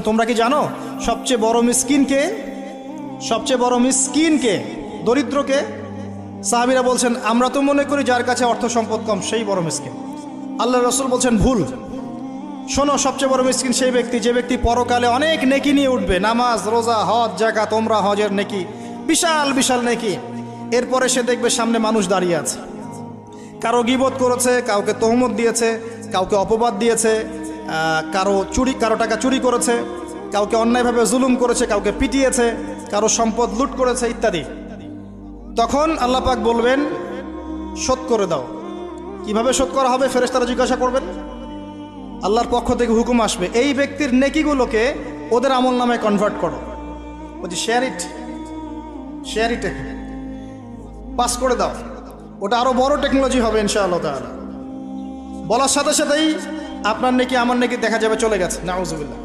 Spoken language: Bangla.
তোমরা কি জানো সবচেয়ে বড় মিসকিন কে? সবচেয়ে বড় মিসকিন কে? দরিদ্রকে? সাহাবীরা বলছেন আমরা তো মনে করি যার কাছে অর্থ সম্পদ কম সেই বড় মিসকিন। আল্লাহ রাসূল বলছেন ভুল। শোনো, সবচেয়ে বড় মিসকিন সেই ব্যক্তি যে ব্যক্তি পরকালে অনেক নেকি নিয়ে উঠবে, নামাজ, রোজা, হজ, যাকাত, ওমরা, হজের নেকি, বিশাল বিশাল নেকি। এরপরে সে দেখবে সামনে মানুষ দাঁড়িয়ে আছে, কারো গীবত করেছে, কাউকে তহমত দিয়েছে, কাউকে অপবাদ দিয়েছে, কারো টাকা চুরি করেছে, কাউকে অন্যায়ভাবে জুলুম করেছে, কাউকে পিটিয়েছে, কারো সম্পদ লুট করেছে ইত্যাদি। তখন আল্লাহ পাক বলবেন শোধ করে দাও। কিভাবে শোধ করা হবে? ফেরেশতারা জিজ্ঞাসা করবেন, আল্লাহর পক্ষ থেকে হুকুম আসবে এই ব্যক্তির নেকিগুলোকে ওদের আমল নামে কনভার্ট করো। বলছি শেয়ার ইট পাস করে দাও। ওটা আরো বড় টেকনোলজি হবে ইনশাআল্লাহ তাআলা। বলার সাথে সাথেই আপনার নেকি আমার নেকি দেখা যাবে চলে গেছে, নাউজুবিল্লাহ।